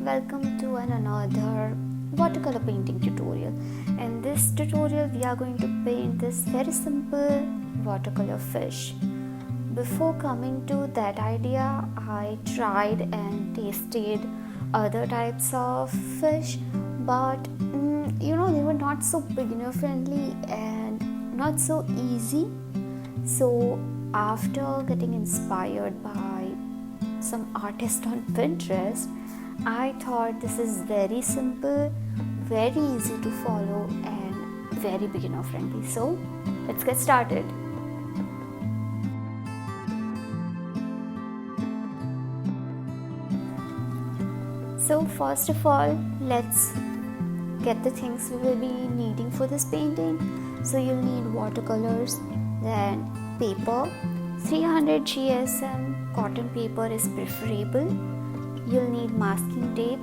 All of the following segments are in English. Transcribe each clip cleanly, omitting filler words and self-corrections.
welcome to another watercolor painting tutorial. In this tutorial we are going to paint this very simple watercolor fish. Before coming to that idea, I tried and tasted other types of fish, but they were not so beginner friendly and not so easy. So after getting inspired by some artist on Pinterest, I thought this is very simple, very easy to follow and very beginner friendly. So let's get started. So first of all, let's get the things we will be needing for this painting. So you'll need watercolors, then paper, 300 GSM cotton paper is preferable. You'll need masking tape,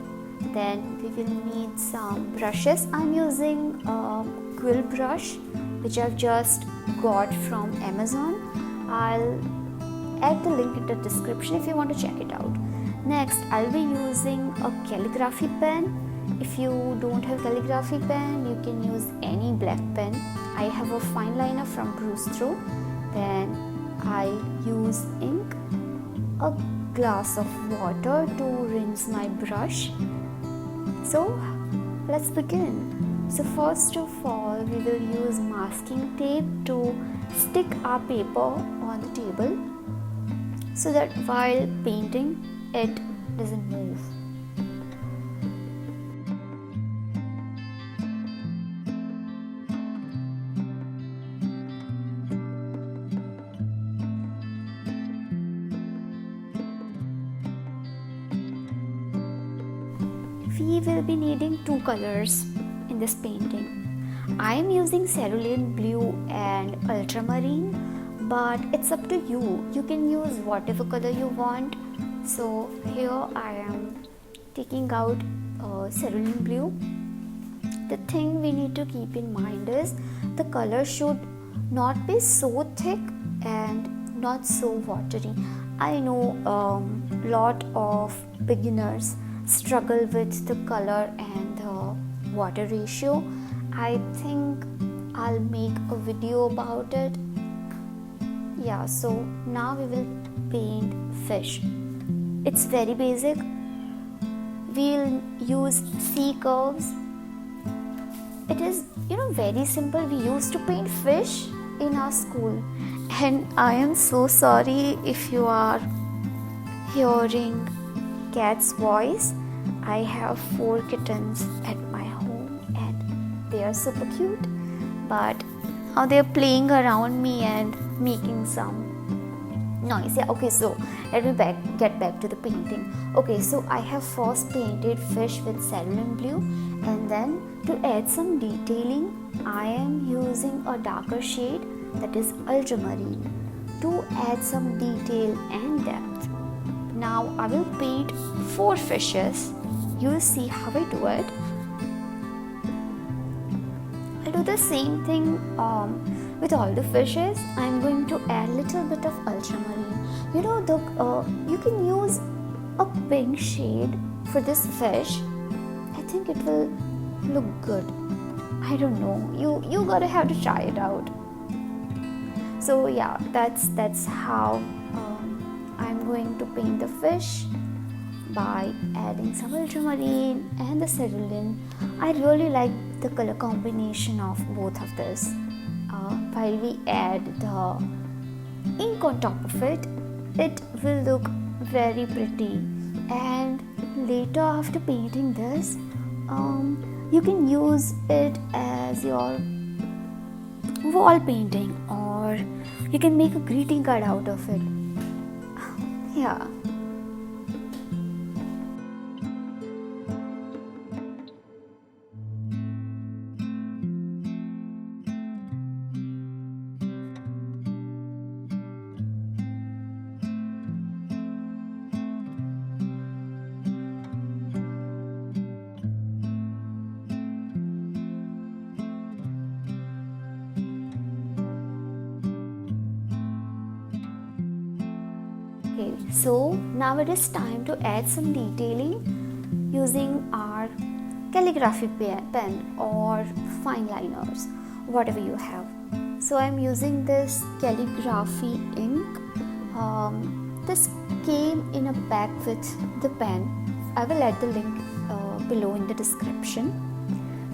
then we will need some brushes. I'm using a quill brush which I've just got from Amazon. I'll add the link in the description if you want to check it out. Next, I'll be using a calligraphy pen. If you don't have calligraphy pen, you can use any black pen. I have a fine liner from Bruce Through. Then I use ink, a glass of water to rinse my brush. So let's begin. So first of all, we will use masking tape to stick our paper on the table so that while painting it doesn't move. We will be needing two colors in this painting. I am using cerulean blue and ultramarine, but it's up to you. You can use whatever color you want. So here I am taking out cerulean blue. The thing we need to keep in mind is the color should not be so thick and not so watery. I know lot of beginners struggle with the color and the water ratio. I think I'll make a video about it. Yeah, so now we will paint fish. It's very basic. We'll use sea curves. It is very simple. We used to paint fish in our school, and I am so sorry if you are hearing cat's voice. I have 4 kittens at my home and they are super cute, but now they are playing around me and making some noise. Yeah, okay, so let me get back to the painting. Okay, so I have first painted fish with cerulean blue, and then to add some detailing I am using a darker shade, that is ultramarine, to add some detail and depth. Now I will paint 4 fishes. You'll see how I do it. I'll do the same thing with all the fishes. I'm going to add a little bit of ultramarine. You can use a pink shade for this fish. I think it will look good. I don't know. You gotta have to try it out. So yeah, that's how I'm going to paint the fish, by adding some ultramarine and the cerulean. I really like the color combination of both of this. While we add the ink on top of it, it will look very pretty. And later, after painting this, you can use it as your wall painting, or you can make a greeting card out of it. Yeah. Okay, so now it is time to add some detailing. using our calligraphy pen or fine liners, whatever you have. So I'm using this calligraphy ink. This came in a pack with the pen. I will add the link below in the description.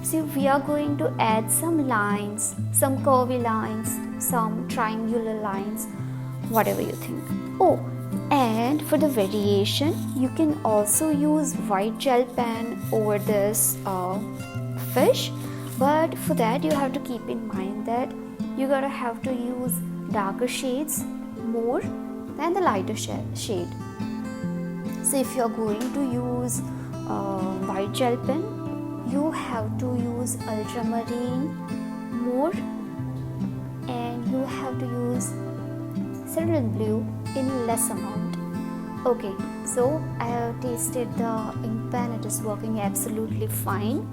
So we are going to add some lines, some curvy lines, some triangular lines, whatever you think. Oh, and for the variation, you can also use white gel pen over this fish, but for that you have to keep in mind that you gotta have to use darker shades more than the lighter shade. So if you're going to use white gel pen, you have to use ultramarine more, and you have to use cerulean blue in less amount. Okay, so I have tasted the ink pen. It is working absolutely fine.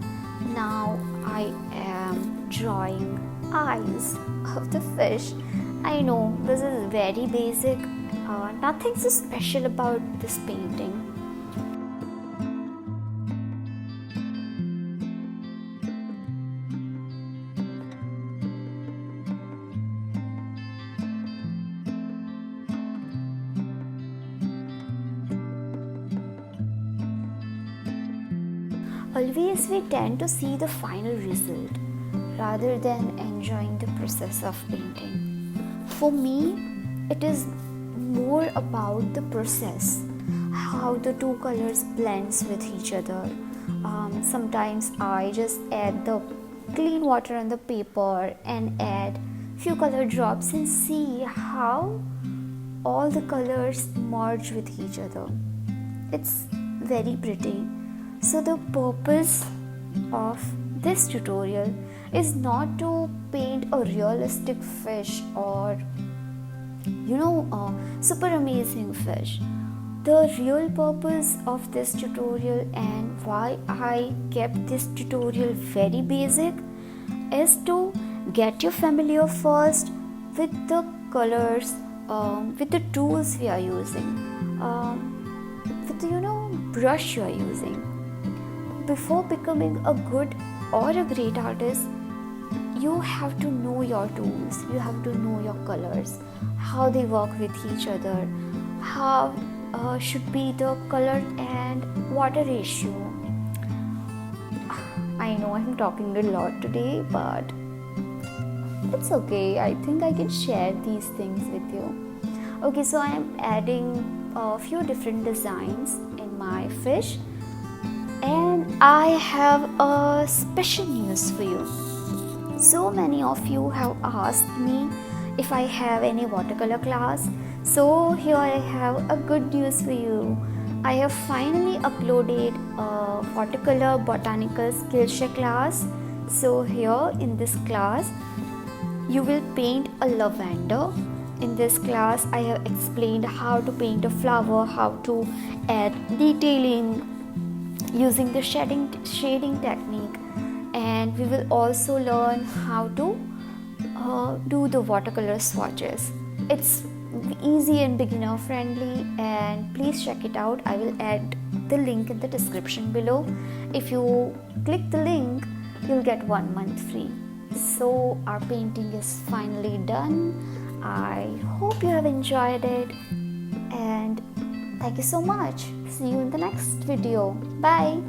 Now I am drawing eyes of the fish. I know this is very basic, nothing so special about this painting. Always we tend to see the final result rather than enjoying the process of painting. For me, it is more about the process, how the two colors blends with each other. Sometimes I just add the clean water on the paper and add few color drops and see how all the colors merge with each other. It's very pretty. So the purpose of this tutorial is not to paint a realistic fish or super amazing fish. The real purpose of this tutorial and why I kept this tutorial very basic is to get you familiar first with the colors, with the tools we are using, with the brush you are using. Before becoming a good or a great artist, you have to know your tools, you have to know your colors, how they work with each other, how should be the color and water ratio. I know I'm talking a lot today, but it's okay. I think I can share these things with you. Okay, so I am adding a few different designs in my fish, and I have a special news for you. So many of you have asked me if I have any watercolor class. So here I have a good news for you. I have finally uploaded a watercolor botanical Skillshare class. So here in this class, you will paint a lavender. In this class, I have explained how to paint a flower, how to add detailing using the shading technique, and we will also learn how to do the watercolor swatches. It's easy and beginner friendly, and please check it out. I will add the link in the description below. If you click the link, you'll get 1 month free. So our painting is finally done. I hope you have enjoyed it, and thank you so much. See you in the next video. Bye.